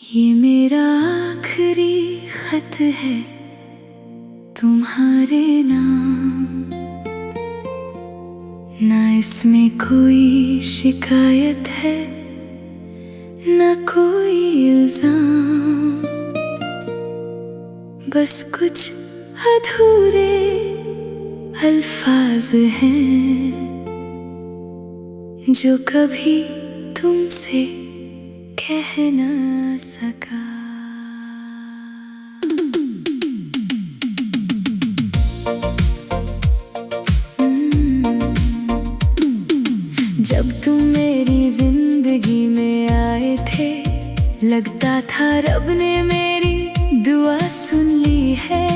ये मेरा आखिरी खत है तुम्हारे नाम। ना इसमें कोई शिकायत है ना कोई इल्जाम, बस कुछ अधूरे अल्फाज हैं जो कभी तुमसे कह ना सका। जब तुम मेरी जिंदगी में आए थे, लगता था रब ने मेरी दुआ सुन ली है।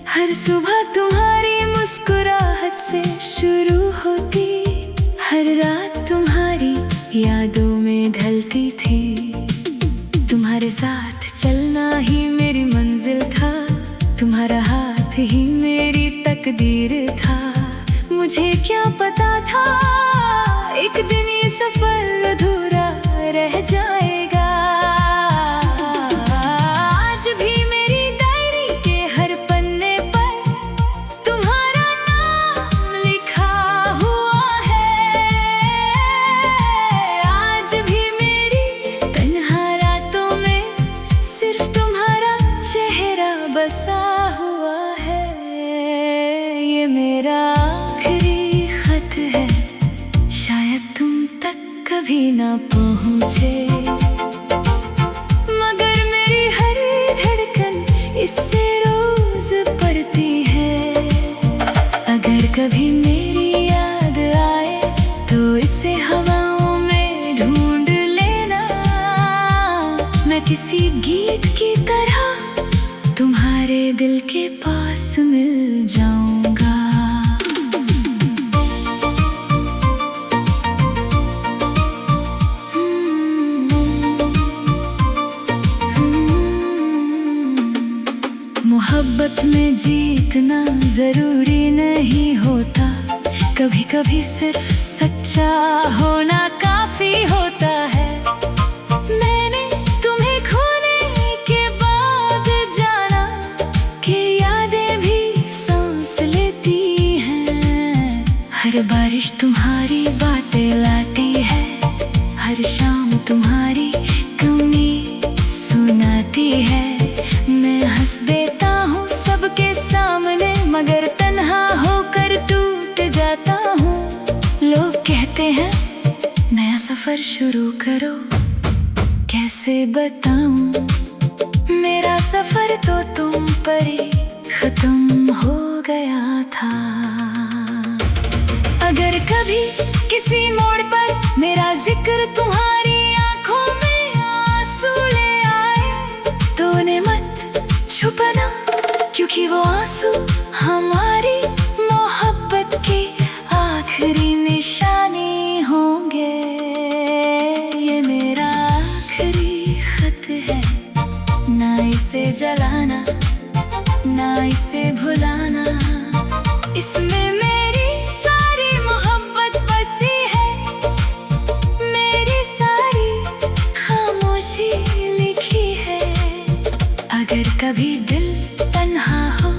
हर सुबह तुम्हारी मुस्कुराहट से शुरू होती, हर रात तुम्हारी यादों में ढलती थी। तुम्हारे साथ चलना ही मेरी मंजिल था, तुम्हारा हाथ ही मेरी तकदीर था। मुझे क्या पता था एक दिन ये सफर अधूरा रह जाएगा। आज भी मेरी डायरी के हर पन्ने पर तुम्हारा नाम लिखा हुआ है। आज भी मेरी तन्हा रातों में सिर्फ तुम्हारा चेहरा बसा हुआ है। ये मेरा आखिरी खत है, शायद तुम तक कभी ना पहुँचे, मगर मेरी हर धड़कन इससे रोज पड़ती है। अगर कभी मेरी याद आए तो इसे हवाओं में ढूंढ लेना। मैं किसी गीत की तरह तुम्हारे दिल के पास मिल जाऊंगा। मोहब्बत में जीतना जरूरी नहीं होता, कभी कभी सिर्फ सच्चा होना काफी होता है। मैंने तुम्हें खोने के बाद जाना कि यादें भी सांस लेती हैं। हर बारिश तुम्हारी बातें लाती है, हर शाम तुम्हारी कमी सुनाती है। मैं हंस देता हूँ सबके सामने, मगर तन्हा होकर टूट जाता हूँ। लोग कहते हैं नया सफर शुरू करो, कैसे बताऊं मेरा सफर तो तुम पर ही खत्म हो गया था। अगर कभी किसी मोड़ पर मेरा जिक्र तुम्हारी आंखों में आंसू ले आए तो उन्हें मत छुपाना, क्योंकि वो आंसू हमारी मोहब्बत की आखिरी निशानी होंगे। ये मेरा आखिरी खत है, ना इसे जलाना ना इसे भुलाना। इसमें मेरी सारी मोहब्बत बसी है, मेरी सारी खामोशी लिखी है। अगर कभी दिल तन्हा हो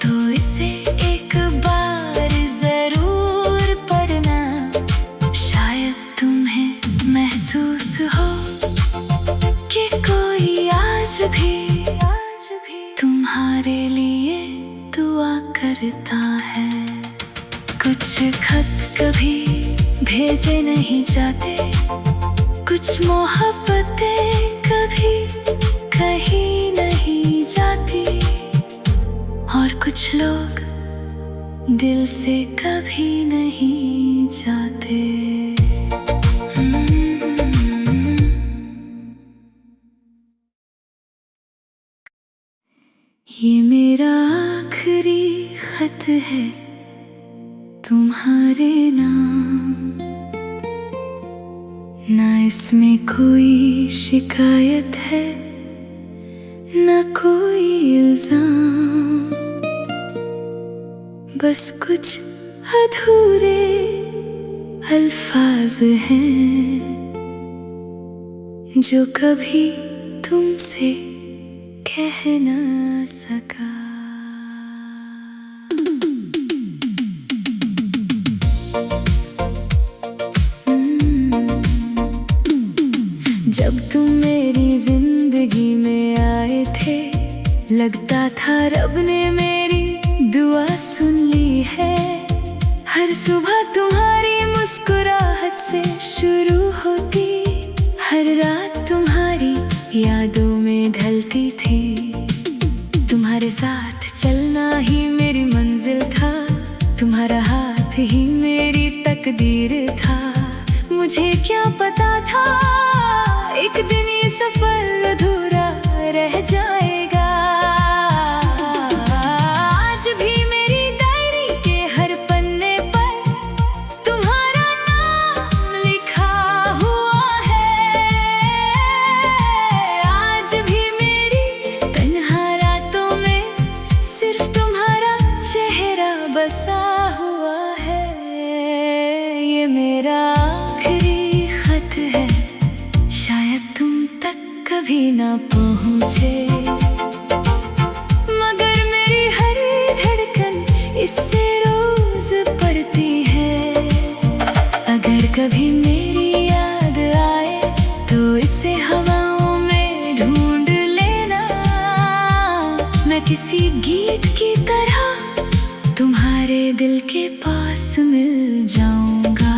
तो इसे एक बार जरूर पढ़ना, शायद तुम्हें महसूस हो कि कोई आज भी तुम्हारे लिए दुआ करता है। कुछ खत कभी भेजे नहीं जाते, कुछ मोहब्बतें कभी कहीं नहीं जाती, और कुछ लोग दिल से कभी नहीं जाते। ये मेरा आखिरी खत है तुम्हारे नाम। ना इसमें कोई शिकायत है ना कोई इल्जाम, बस कुछ अधूरे अल्फाज हैं जो कभी तुमसे कह न सका। जब तुम मेरी जिंदगी में आए थे, लगता था रब ने मेरी दुआ सुन ली है। हर सुबह तुम्हारी मुस्कुराहट से शुरू होती, हर रात तुम्हारी यादों में ढलती थी। तुम्हारे साथ चलना ही मेरी मंजिल था, तुम्हारा हाथ ही मेरी तकदीर था। मुझे क्या पता था एक दिन ये सफर अधूरा रह जाएगा। आज भी मेरी डायरी के हर पन्ने पर तुम्हारा नाम लिखा हुआ है। आज भी मेरी तन्हा रातों में सिर्फ तुम्हारा चेहरा बसा हुआ है। ये मेरा आखिरी खत है, शायद तुम तक कभी ना पहुँचे, मगर मेरी हर धड़कन इससे रोज पड़ती है। अगर कभी मेरी याद आए तो इसे हवाओं में ढूंढ लेना। मैं किसी गीत की तरह तुम्हारे दिल के पास मिल जाऊंगा।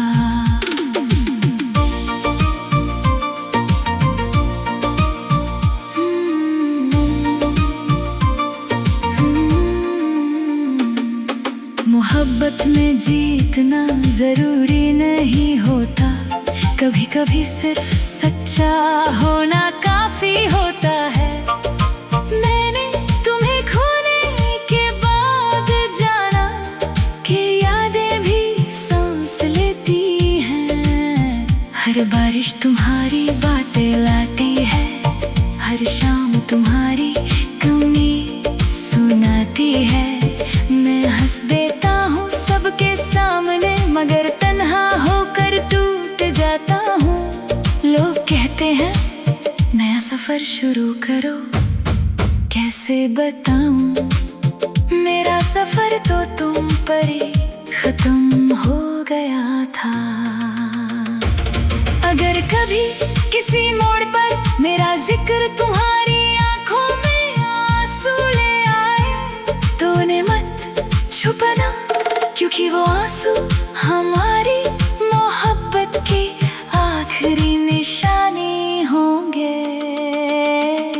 मोहब्बत में जीतना जरूरी नहीं होता, कभी कभी सिर्फ सच्चा होना काफी होता है। मैंने तुम्हें खोने के बाद जाना कि यादें भी सांस लेती हैं। हर बारिश तुम्हारी बातें लाती है, हर शाम तुम्हारी कमी सुनाती है। मैं हंस देता हूँ सबके सामने, मगर तन्हा होकर टूट जाता हूँ। लोग कहते हैं नया सफर शुरू करो, कैसे बताऊँ मेरा सफर तो तुम पर ही खत्म हो गया था। अगर कभी किसी मोड़ पर मेरा जिक्र तुम्हारी आंखों में आंसू ले आए तो उन्हें मत छुपाना, क्योंकि वो आंसू हमारी मोहब्बत की आखिरी निशानी होंगे।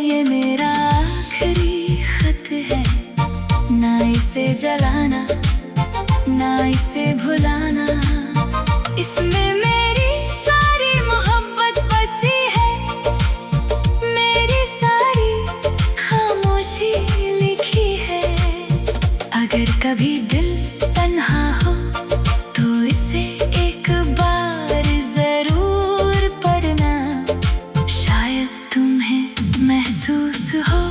ये मेरा आखिरी खत है, ना इसे जलाना ना इसे भुलाना। इसमें मेरी सारी मोहब्बत बसी है, मेरी सारी खामोशी लिखी है। अगर कभी दिल तन्हा हो तो इसे एक बार जरूर पढ़ना, शायद तुम्हें महसूस हो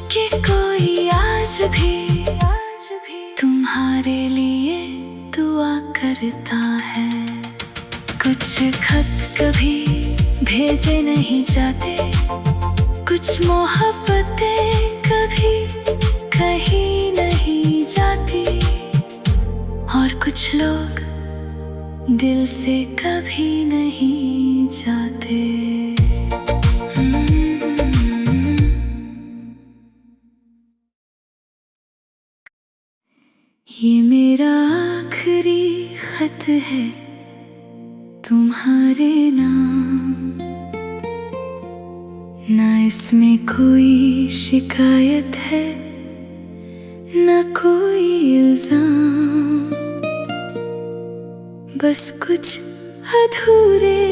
कि कोई आज भी तुम्हारे लिए दुआ करता है। कुछ खत कभी भेजे नहीं जाते, कुछ मोहब्बतें कभी कहीं नहीं जाती, और कुछ लोग दिल से कभी नहीं जाते। ये मेरा आखिरी खत है तुम्हारे नाम, ना इसमें कोई शिकायत है ना कोई इल्जाम। बस कुछ अधूरे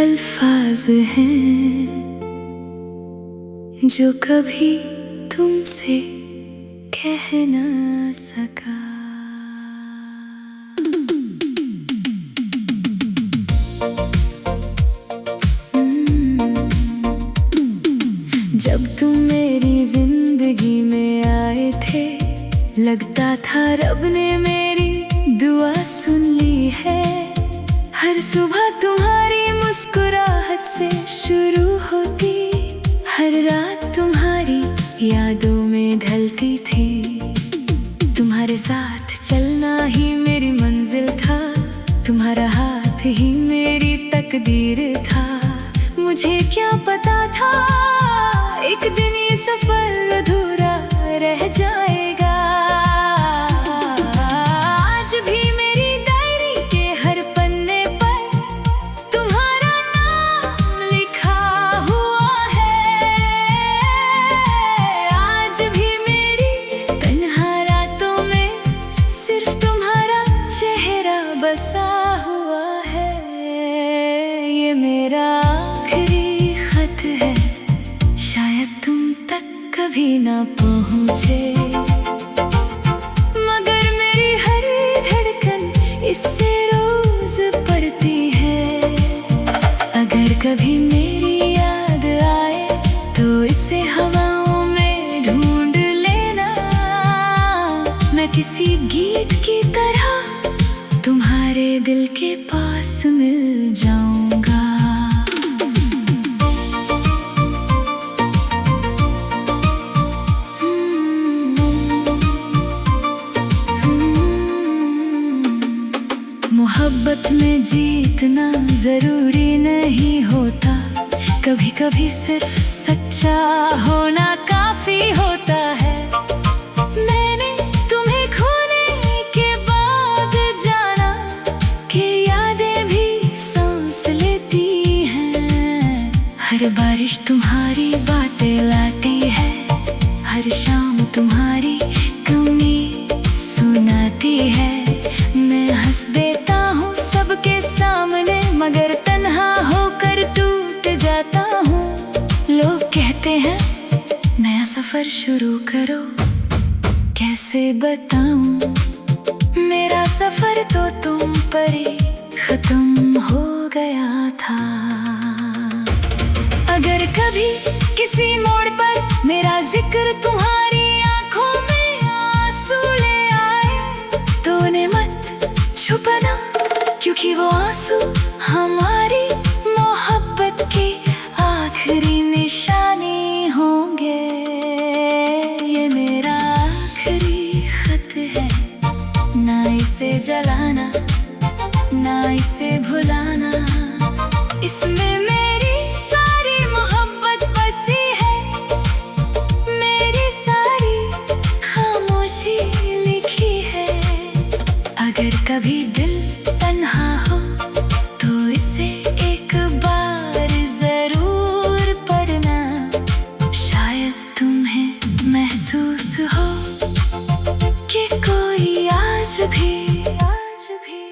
अल्फाज हैं जो कभी तुमसे कह न सका। जब तुम मेरी जिंदगी में आए थे, लगता था रब ने मेरी दुआ सुन ली है। हर सुबह तुम्हारी मुस्कुराहट से शुरू होती रात तुम्हारी यादों में ढलती थी। तुम्हारे साथ चलना ही मेरी मंजिल था, तुम्हारा हाथ ही मेरी तकदीर था। मुझे क्या पता था एक दिन ये सफर अधूरा रह जाएगा। आज भी मेरी डायरी के हर पन्ने पर तुम्हारा नाम लिखा हुआ है। आज भी मेरी तन्हा रातों में सिर्फ तुम्हारा चेहरा बसा हुआ है। ये मेरा आखिरी खत है, शायद तुम तक कभी ना पहुँचे, मगर मेरी हर धड़कन इससे रोज पड़ती है। अगर कभी मेरी याद आए तो इसे हवाओं में ढूंढ लेना। मैं किसी गीत की तरह तुम्हारे दिल के पास मिल जाऊंगा। मोहब्बत में जीतना जरूरी नहीं होता, कभी कभी सिर्फ सच्चा होना काफी होता है। मैंने तुम्हें खोने के बाद जाना कि यादें भी सांस लेती हैं। हर बारिश तुम्हारी बातें लाती है, हर शाम तुम्हारी कमी सुनाती है। मैं हंस देता हूँ सबके सामने, मगर तन्हा होकर टूट जाता हूँ। लोग कहते हैं नया सफर शुरू करो, कैसे बताऊँ मेरा सफर तो तुम पर ही खत्म हो गया था। अगर कभी किसी मोड़ पर मेरा जिक्र तुम्हारी आंखों में आंसू ले आए तो उन्हें मत छुपाना, क्योंकि वो आंसू हमारी मोहब्बत की आखिरी निशानी होंगे। ये मेरा आखिरी खत है, ना इसे जलाना ना इसे भुलाना। इसमें मेरी सारी मोहब्बत बसी है, मेरी सारी खामोशी लिखी है। अगर कभी दिल तन्हा हो तो इसे एक बार जरूर पढ़ना, शायद तुम्हें महसूस हो कि कोई आज भी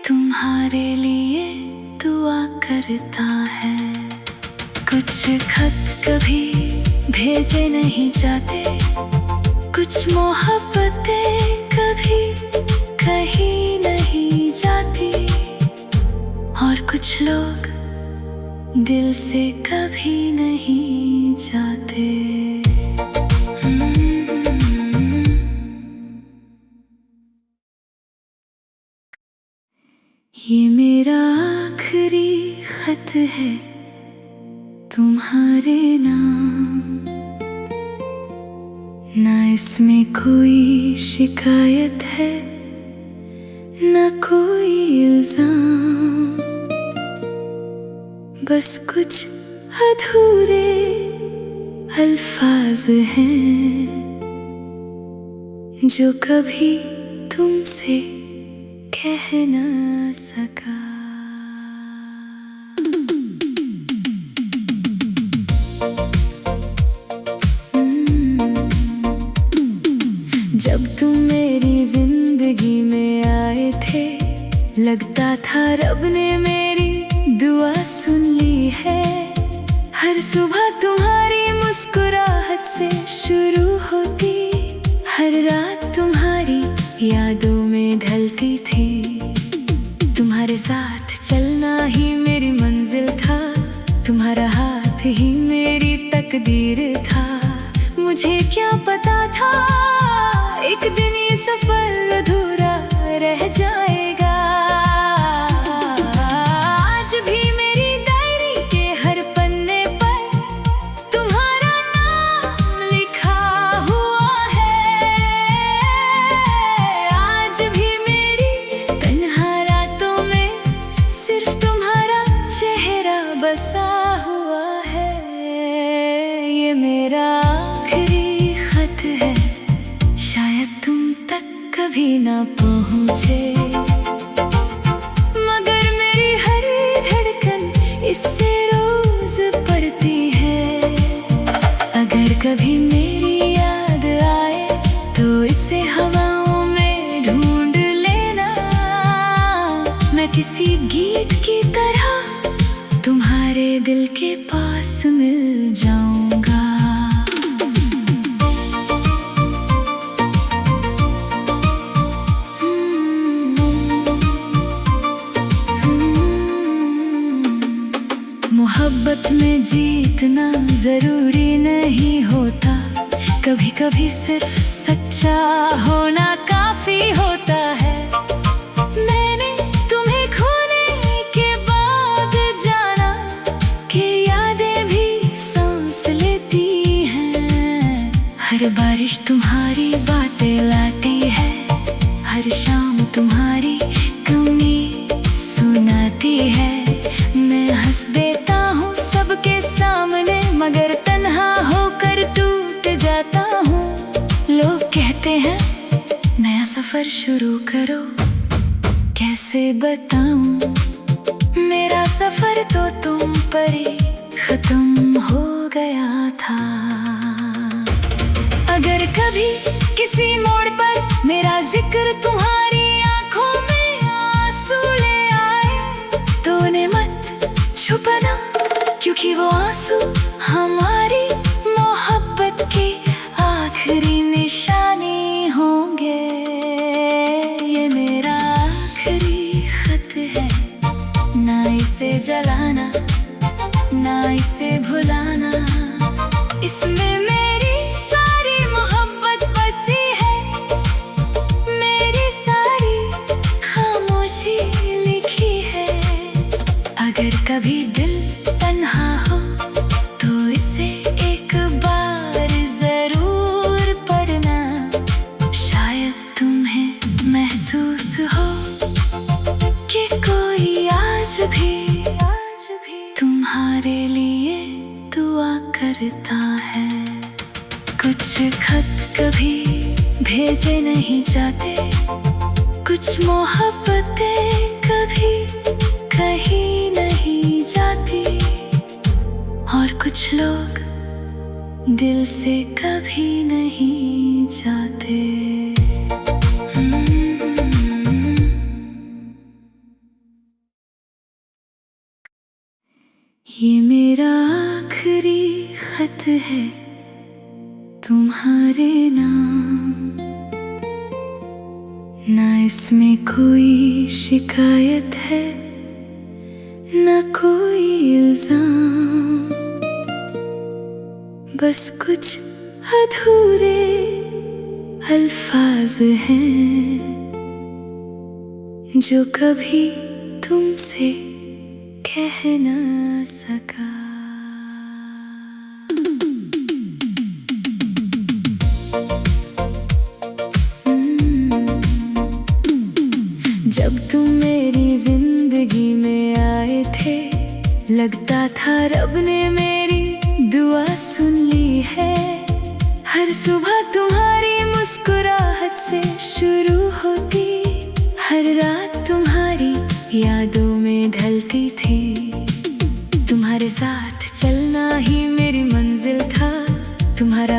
तुम्हारे लिए दुआ करता है। कुछ खत कभी भेजे नहीं जाते, कुछ मोहब्बतें कभी कहीं नहीं जाती, और कुछ लोग दिल से कभी नहीं जाते। ये मेरा आखिरी खत है तुम्हारे नाम, ना इसमें कोई शिकायत है ना कोई इल्जाम, बस कुछ अधूरे अल्फाज हैं जो कभी तुमसे कह ना सका। जब तुम मेरी जिंदगी में आए थे, लगता था रब ने मेरी दुआ सुन ली है। हर सुबह तुम्हारी मुस्कुराहट से शुरू होती, हर रात तुम्हारी यादों में ढलती थी। तुम्हारे साथ चलना ही मेरी मंजिल था, तुम्हारा हाथ ही मेरी तकदीर था। मुझे क्या पता था एक दिन ये सफर अधूरा रह जाएगा। आज भी मेरी डायरी के हर पन्ने पर तुम्हारा नाम कभी ना पहुँचे, मगर मेरी हर धड़कन इससे रोज पड़ती है। अगर कभी मेरी याद आए तो इसे हवाओं में ढूंढ लेना। मैं किसी गीत की तरह तुम्हारे दिल के पास मिल जाऊंगा। मोहब्बत में जीतना जरूरी नहीं होता, कभी कभी सिर्फ सच्चा होना काफी होता है। मैंने तुम्हें खोने के बाद जाना कि यादें भी सांस लेती हैं। हर बारिश तुम्हारी बातें लाती है, हर शाम तुम्हारी कमी सुनाती है। मैं हंस देता हूँ सबके सामने, मगर तन्हा होकर टूट जाता हूँ। लोग कहते हैं नया सफर शुरू करो, कैसे बताऊं मेरा सफर तो तुम पर ही खत्म हो गया था। अगर कभी किसी मोड़ पर मेरा जिक्र तुम्हारी आंखों में आंसू ले आए तो उन्हें मत छुपाना, क्योंकि वो आंसू हमारी मोहब्बत की आखिरी निशानी होंगे। ये मेरा आखिरी खत है, ना इसे जलाना ना इसे भुलाना। इसमें मेरी सारी मोहब्बत बसी है, मेरी सारी खामोशी लिखी है। अगर कभी दिल तन्हा हो तो इसे एक बार जरूर पढ़ना, शायद तुम्हें महसूस हो कि कोई आज भी तुम्हारे लिए दुआ करता है। कुछ खत कभी भेजे नहीं जाते, कुछ मोहब्बतें कभी कहीं नहीं जाती, और कुछ लोग दिल से कभी नहीं जाते। ये मेरा आखिरी खत है तुम्हारे नाम, ना इसमें कोई शिकायत है ना कोई इल्जाम, बस कुछ अधूरे अल्फाज हैं जो कभी तुमसे कह ना सका। जब तुम मेरी जिंदगी में आए थे, लगता था रब ने मेरी दुआ सुन ली है। हर सुबह तुम्हारी मुस्कुराहट से शुरू होती, हर रात तुम्हारी यादों में ढलती थी। तुम्हारे साथ चलना ही मेरी मंजिल था, तुम्हारा